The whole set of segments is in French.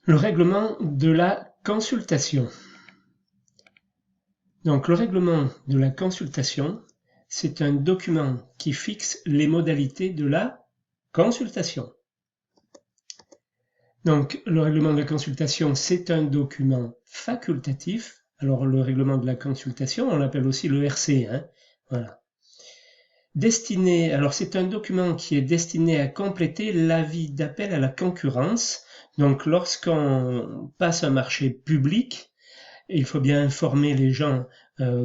Le règlement de la consultation. Donc le règlement de la consultation, c'est un document qui fixe les modalités de la consultation. Donc le règlement de la consultation, c'est un document facultatif. Alors le règlement de la consultation, on l'appelle aussi le RC. Voilà. Alors c'est un document qui est destiné à compléter l'avis d'appel à la concurrence. Donc lorsqu'on passe un marché public, il faut bien informer les gens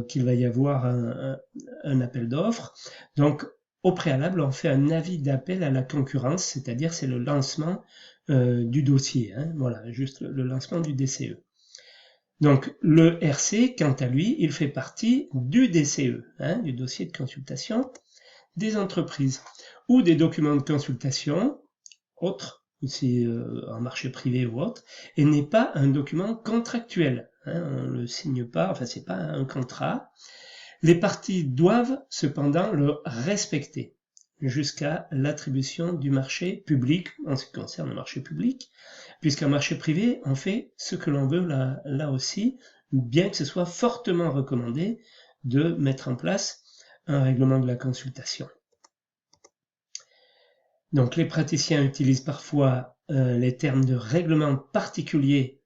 qu'il va y avoir un appel d'offres. Donc au préalable, on fait un avis d'appel à la concurrence, c'est-à-dire c'est le lancement du dossier. Voilà, juste le lancement du DCE. Donc le RC, quant à lui, il fait partie du DCE, du dossier de consultation des entreprises, ou des documents de consultation, autres, aussi en marché privé ou autre, et n'est pas un document contractuel. On ne le signe pas, enfin c'est pas un contrat. Les parties doivent cependant le respecter jusqu'à l'attribution du marché public, en ce qui concerne le marché public, puisqu'en marché privé, on fait ce que l'on veut là aussi, bien que ce soit fortement recommandé de mettre en place un règlement de la consultation. Donc les praticiens utilisent parfois les termes de règlement particulier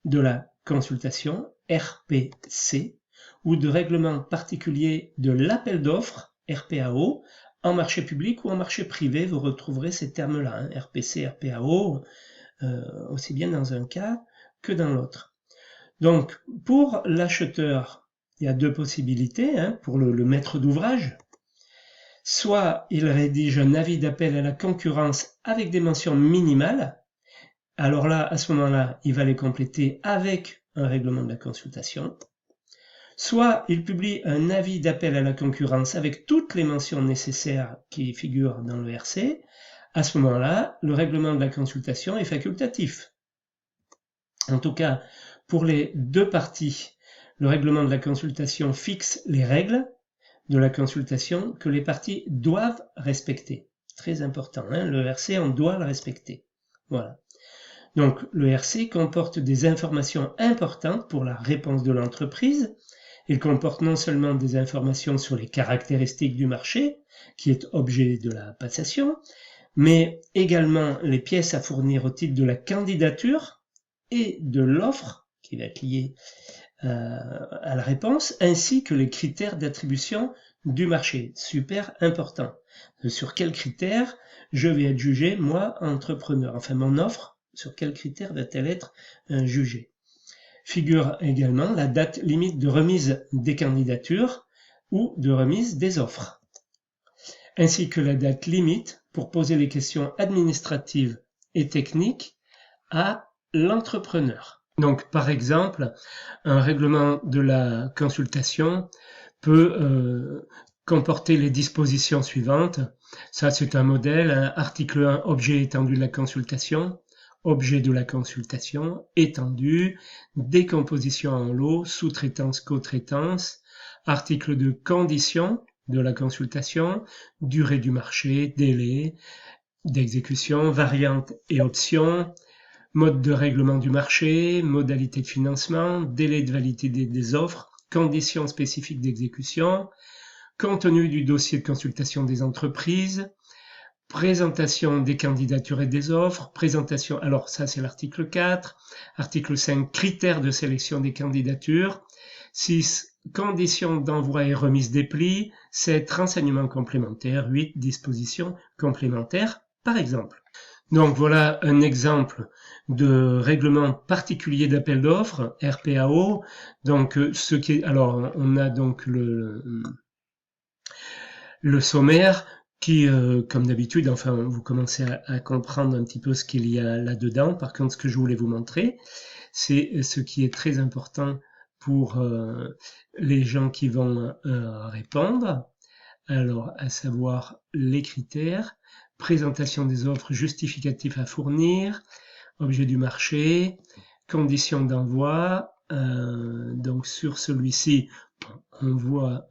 de la consultation, RPC, ou de règlement particulier de l'appel d'offres, RPAO, en marché public ou en marché privé. Vous retrouverez ces termes-là, RPC, RPAO, aussi bien dans un cas que dans l'autre. Donc pour l'acheteur, il y a deux possibilités pour le maître d'ouvrage. Soit il rédige un avis d'appel à la concurrence avec des mentions minimales. Alors là, à ce moment-là, il va les compléter avec un règlement de la consultation. Soit il publie un avis d'appel à la concurrence avec toutes les mentions nécessaires qui figurent dans le RC. À ce moment-là, le règlement de la consultation est facultatif. En tout cas, pour les deux parties, le règlement de la consultation fixe les règles de la consultation que les parties doivent respecter. Très important, le RC, on doit le respecter. Voilà. Donc le RC comporte des informations importantes pour la réponse de l'entreprise. Il comporte non seulement des informations sur les caractéristiques du marché, qui est objet de la passation, mais également les pièces à fournir au titre de la candidature et de l'offre, qui va être liée à la réponse, ainsi que les critères d'attribution du marché. Super important. Sur quels critères je vais être jugé, moi, entrepreneur. Enfin, mon offre, sur quels critères va-t-elle être jugée. Figure également la date limite de remise des candidatures ou de remise des offres, ainsi que la date limite pour poser les questions administratives et techniques à l'entrepreneur. Donc, par exemple, un règlement de la consultation peut comporter les dispositions suivantes. Ça, c'est un modèle. Article 1, objet étendu de la consultation. Objet de la consultation, étendu, décomposition en lots, sous-traitance, co-traitance. Article 2, conditions de la consultation, durée du marché, délai d'exécution, variantes et options, mode de règlement du marché, modalité de financement, délai de validité des offres, conditions spécifiques d'exécution, contenu du dossier de consultation des entreprises, présentation des candidatures et des offres, présentation, alors ça c'est l'article 4, article 5, critères de sélection des candidatures, 6, conditions d'envoi et remise des plis, 7, renseignements complémentaires, 8, dispositions complémentaires, par exemple. Donc voilà un exemple de règlement particulier d'appel d'offres, RPAO. Donc alors on a donc le sommaire qui, comme d'habitude, enfin vous commencez à comprendre un petit peu ce qu'il y a là-dedans. Par contre, ce que je voulais vous montrer, c'est ce qui est très important pour les gens qui vont répondre. Alors, à savoir les critères, présentation des offres, justificatifs à fournir, objet du marché, conditions d'envoi. Donc sur celui-ci, on voit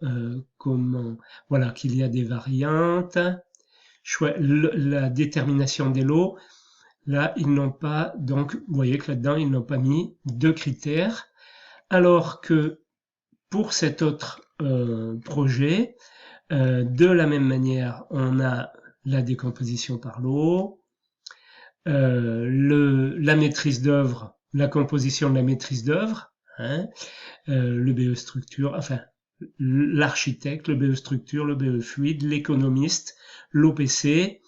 comment, voilà, qu'il y a des variantes, la détermination des lots. Là, ils n'ont pas, donc vous voyez que là-dedans, ils n'ont pas mis de critères, alors que pour cet autre projet, de la même manière, on a la décomposition par l'eau, la maîtrise d'œuvre, la composition de la maîtrise d'œuvre, hein, le BE structure, enfin l'architecte, le BE structure, le BE fluide, l'économiste, l'OPC,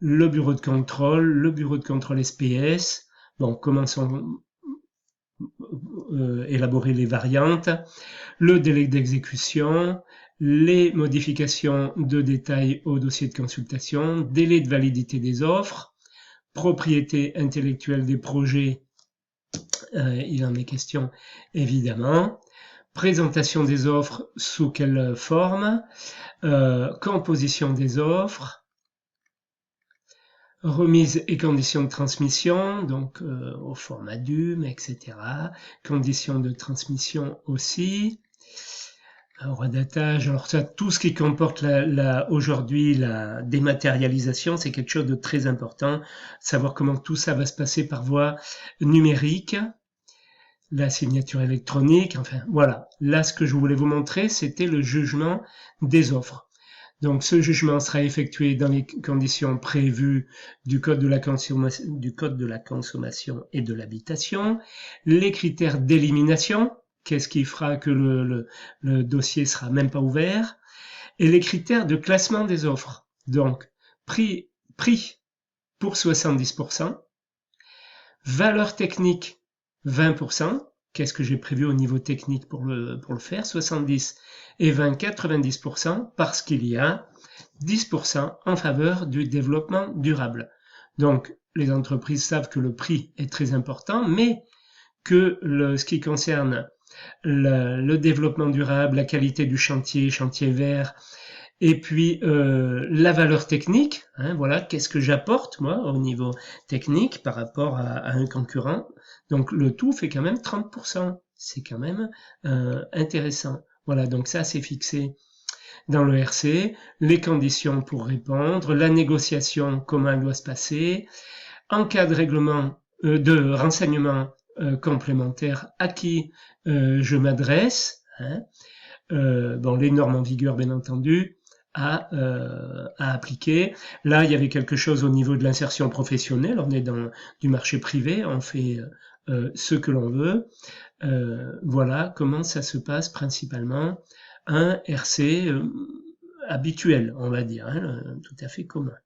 le bureau de contrôle SPS. Bon, commençons élaborer les variantes, le délai d'exécution, les modifications de détails au dossier de consultation, délai de validité des offres, propriété intellectuelle des projets, il en est question évidemment, présentation des offres, sous quelle forme, composition des offres, remise et conditions de transmission, donc au format DUM, etc. Conditions de transmission aussi. Redatage, alors ça, tout ce qui comporte aujourd'hui la dématérialisation, c'est quelque chose de très important. Savoir comment tout ça va se passer par voie numérique, la signature électronique, enfin voilà. Là, ce que je voulais vous montrer, c'était le jugement des offres. Donc, ce jugement sera effectué dans les conditions prévues du code de la consommation et de l'habitation. Les critères d'élimination, qu'est-ce qui fera que le dossier sera même pas ouvert, et les critères de classement des offres. Donc, prix pour 70%, valeur technique 20%, qu'est-ce que j'ai prévu au niveau technique pour le faire, 70 et 20, 90%, parce qu'il y a 10% en faveur du développement durable. Donc, les entreprises savent que le prix est très important, mais que ce qui concerne le développement durable, la qualité du chantier vert, et puis la valeur technique, hein, voilà, qu'est-ce que j'apporte moi au niveau technique par rapport à un concurrent. Donc le tout fait quand même 30%, c'est quand même intéressant. Voilà, donc ça c'est fixé dans le RC, les conditions pour répondre, la négociation, comment elle doit se passer, en cas de règlement, de renseignement complémentaire, à qui je m'adresse, hein, bon, les normes en vigueur bien entendu, à appliquer. Là, il y avait quelque chose au niveau de l'insertion professionnelle, on est dans du marché privé, on fait ce que l'on veut. Voilà comment ça se passe principalement. Un RC habituel, on va dire, hein, tout à fait commun.